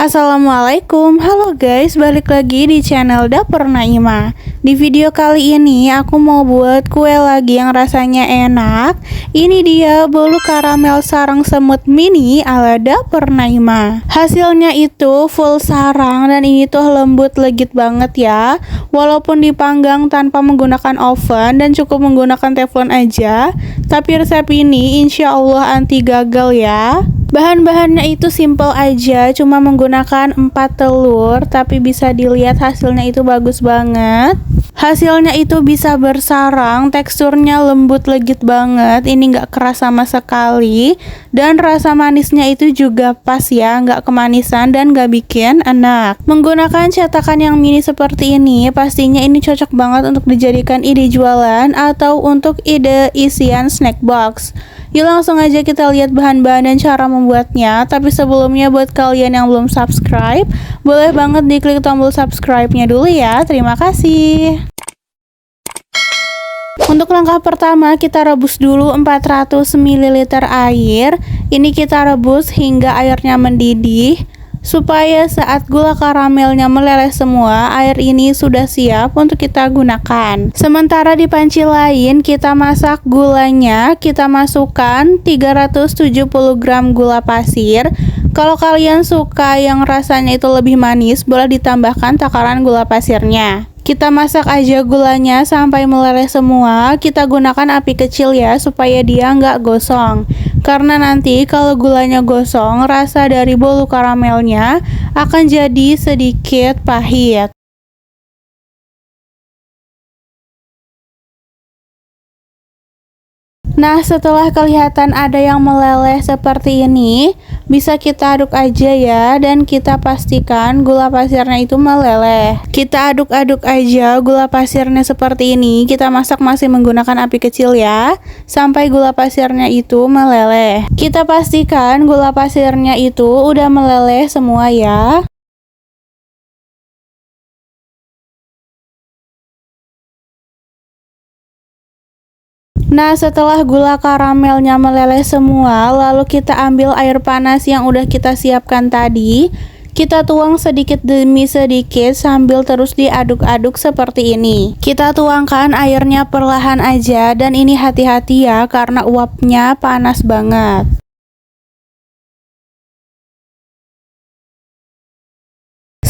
Assalamualaikum, halo guys, balik lagi di channel Dapur Naima. Di video kali ini aku mau buat kue lagi yang rasanya enak. Ini dia bolu karamel sarang semut mini ala Dapur Naima. Hasilnya itu full sarang dan ini tuh lembut legit banget ya. Walaupun dipanggang tanpa menggunakan oven dan cukup menggunakan teflon aja, tapi resep ini insya Allah anti gagal ya. Bahan-bahannya itu simple aja, cuma menggunakan 4 telur, tapi bisa dilihat hasilnya itu bagus banget. Hasilnya itu bisa bersarang, teksturnya lembut legit banget, ini nggak keras sama sekali. Dan rasa manisnya itu juga pas ya, nggak kemanisan dan nggak bikin enak. Menggunakan cetakan yang mini seperti ini, pastinya ini cocok banget untuk dijadikan ide jualan atau untuk ide isian snack box. Yuk langsung aja kita lihat bahan-bahan dan cara membuatnya. Tapi sebelumnya buat kalian yang belum subscribe, boleh banget diklik tombol subscribe-nya dulu ya. Terima kasih. Untuk langkah pertama kita rebus dulu 400 ml air. Ini kita rebus hingga airnya mendidih, supaya saat gula karamelnya meleleh semua, air ini sudah siap untuk kita gunakan. Sementara di panci lain kita masak gulanya, kita masukkan 370 gram gula pasir. Kalau kalian suka yang rasanya itu lebih manis, boleh ditambahkan takaran gula pasirnya. Kita masak aja gulanya sampai meleleh semua. Kita gunakan api kecil ya, supaya dia nggak gosong. Karena nanti kalau gulanya gosong, rasa dari bolu karamelnya akan jadi sedikit pahit. Nah, setelah kelihatan ada yang meleleh seperti ini, bisa kita aduk aja ya, dan kita pastikan gula pasirnya itu meleleh. Kita aduk-aduk aja gula pasirnya seperti ini. Kita masak masih menggunakan api kecil ya, sampai gula pasirnya itu meleleh. Kita pastikan gula pasirnya itu udah meleleh semua ya. Nah, setelah gula karamelnya meleleh semua, lalu kita ambil air panas yang udah kita siapkan tadi. Kita tuang sedikit demi sedikit sambil terus diaduk-aduk seperti ini. Kita tuangkan airnya perlahan aja, dan ini hati-hati ya karena uapnya panas banget.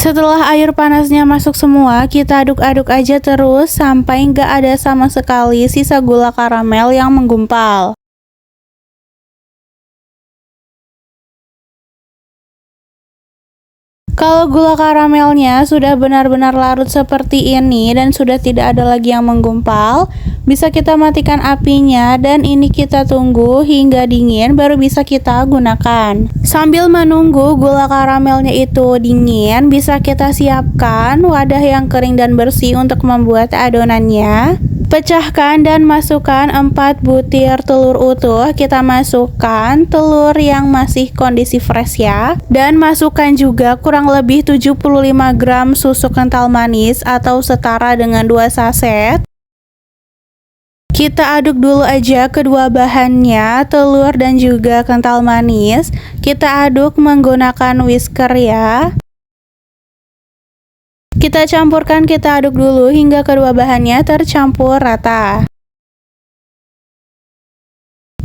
Setelah air panasnya masuk semua, kita aduk-aduk aja terus sampai nggak ada sama sekali sisa gula karamel yang menggumpal. Kalau gula karamelnya sudah benar-benar larut seperti ini dan sudah tidak ada lagi yang menggumpal, bisa kita matikan apinya dan ini kita tunggu hingga dingin baru bisa kita gunakan. Sambil menunggu gula karamelnya itu dingin, bisa kita siapkan wadah yang kering dan bersih untuk membuat adonannya. Pecahkan dan masukkan 4 butir telur utuh. Kita masukkan telur yang masih kondisi fresh ya. Dan masukkan juga kurang lebih 75 gram susu kental manis atau setara dengan 2 saset. Kita aduk dulu aja kedua bahannya, telur dan juga kental manis. Kita aduk menggunakan whisker ya. Kita campurkan, kita aduk dulu hingga kedua bahannya tercampur rata.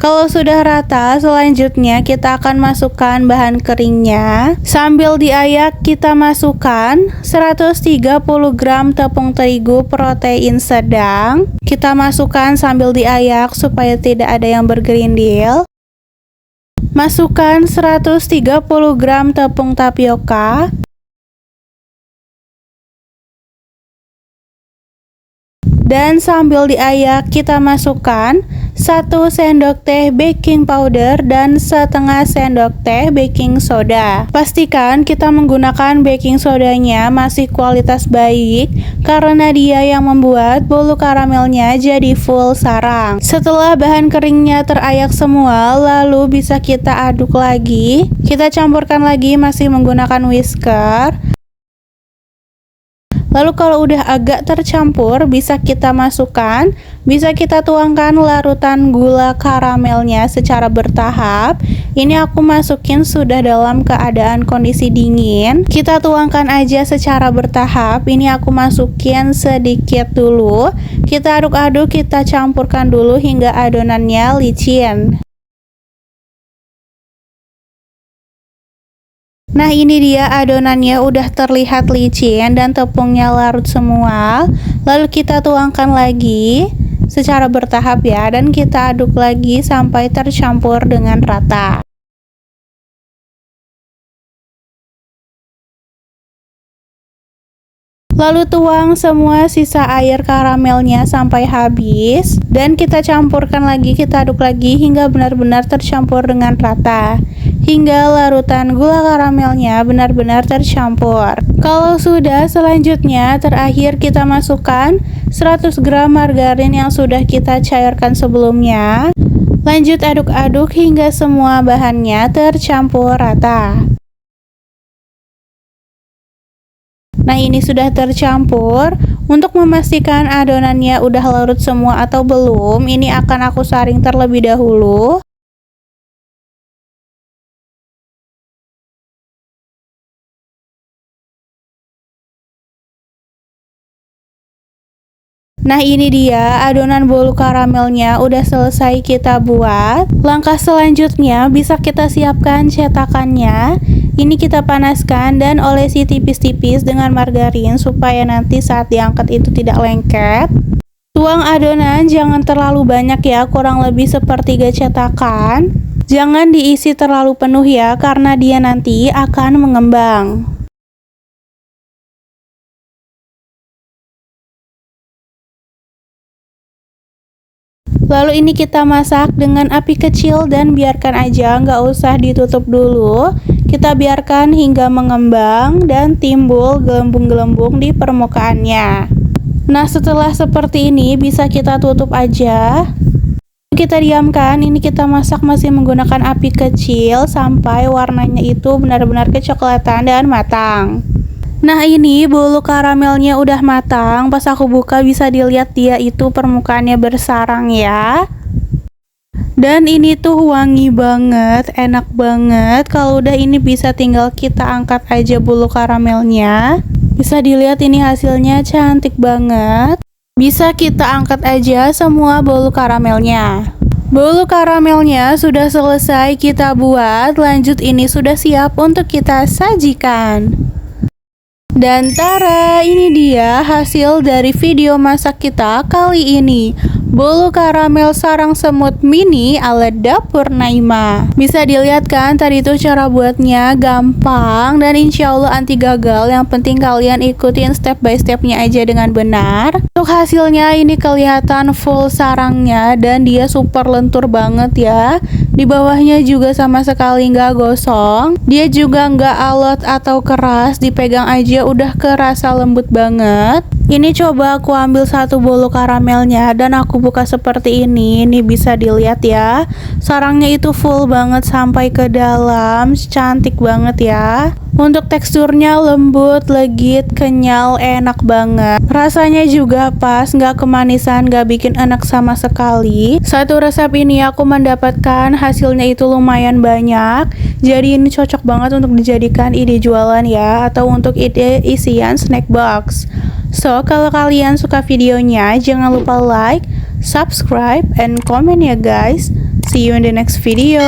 Kalau sudah rata, selanjutnya kita akan masukkan bahan keringnya. Sambil diayak, kita masukkan 130 gram tepung terigu protein sedang. Kita masukkan sambil diayak supaya tidak ada yang bergerindil. Masukkan 130 gram tepung tapioka. Dan sambil diayak kita masukkan 1 sendok teh baking powder dan setengah sendok teh baking soda. Pastikan kita menggunakan baking sodanya masih kualitas baik karena dia yang membuat bolu karamelnya jadi full sarang. Setelah bahan keringnya terayak semua, lalu bisa kita aduk lagi. Kita campurkan lagi masih menggunakan whisker. Lalu kalau udah agak tercampur, bisa kita masukkan, bisa kita tuangkan larutan gula karamelnya secara bertahap. Ini aku masukin sudah dalam keadaan kondisi dingin. Kita tuangkan aja secara bertahap. Ini aku masukin sedikit dulu. Kita aduk-aduk, kita campurkan dulu hingga adonannya licin. Nah, ini dia adonannya udah terlihat licin dan tepungnya larut semua. Lalu kita tuangkan lagi secara bertahap ya, dan kita aduk lagi sampai tercampur dengan rata. Lalu tuang semua sisa air karamelnya sampai habis, dan kita campurkan lagi, kita aduk lagi hingga benar-benar tercampur dengan rata, hingga larutan gula karamelnya benar-benar tercampur. Kalau sudah, selanjutnya terakhir kita masukkan 100 gram margarin yang sudah kita cairkan sebelumnya. Lanjut aduk-aduk hingga semua bahannya tercampur rata. Nah, ini sudah tercampur. Untuk memastikan adonannya udah larut semua atau belum, ini akan aku saring terlebih dahulu. Nah, ini dia adonan bolu karamelnya udah selesai kita buat. Langkah selanjutnya bisa kita siapkan cetakannya. Ini kita panaskan dan olesi tipis-tipis dengan margarin supaya nanti saat diangkat itu tidak lengket. Tuang adonan jangan terlalu banyak ya, kurang lebih sepertiga cetakan. Jangan diisi terlalu penuh ya, karena dia nanti akan mengembang. Lalu ini kita masak dengan api kecil dan biarkan aja, nggak usah ditutup dulu. Kita biarkan hingga mengembang dan timbul gelembung-gelembung di permukaannya. Nah, setelah seperti ini bisa kita tutup aja. Kita diamkan, ini kita masak masih menggunakan api kecil sampai warnanya itu benar-benar kecoklatan dan matang. Nah, ini bolu karamelnya udah matang. Pas aku buka bisa dilihat dia itu permukaannya bersarang ya. Dan ini tuh wangi banget, enak banget. Kalau udah ini bisa tinggal kita angkat aja bolu karamelnya. Bisa dilihat ini hasilnya cantik banget. Bisa kita angkat aja semua bolu karamelnya. Bolu karamelnya sudah selesai kita buat. Lanjut, ini sudah siap untuk kita sajikan. Dan tara, ini dia hasil dari video masak kita kali ini. Bolu karamel sarang semut mini ala dapur Naima. Bisa dilihat kan tadi itu cara buatnya gampang dan insya Allah anti gagal. Yang penting kalian ikutin step by stepnya aja dengan benar. Untuk hasilnya ini kelihatan full sarangnya dan dia super lentur banget ya. Di bawahnya juga sama sekali nggak gosong. Dia juga nggak alot atau keras, dipegang aja udah kerasa lembut banget. Ini coba aku ambil satu bolu karamelnya dan aku buka seperti ini. Ini bisa dilihat ya, sarangnya itu full banget sampai ke dalam, cantik banget ya. Untuk teksturnya lembut, legit, kenyal, enak banget. Rasanya juga pas, nggak kemanisan, nggak bikin enak sama sekali. Satu resep ini aku mendapatkan hasilnya itu lumayan banyak. Jadi ini cocok banget untuk dijadikan ide jualan ya, atau untuk ide isian snack box. So, kalau kalian suka videonya, jangan lupa like, subscribe, and comment ya guys. See you in the next video.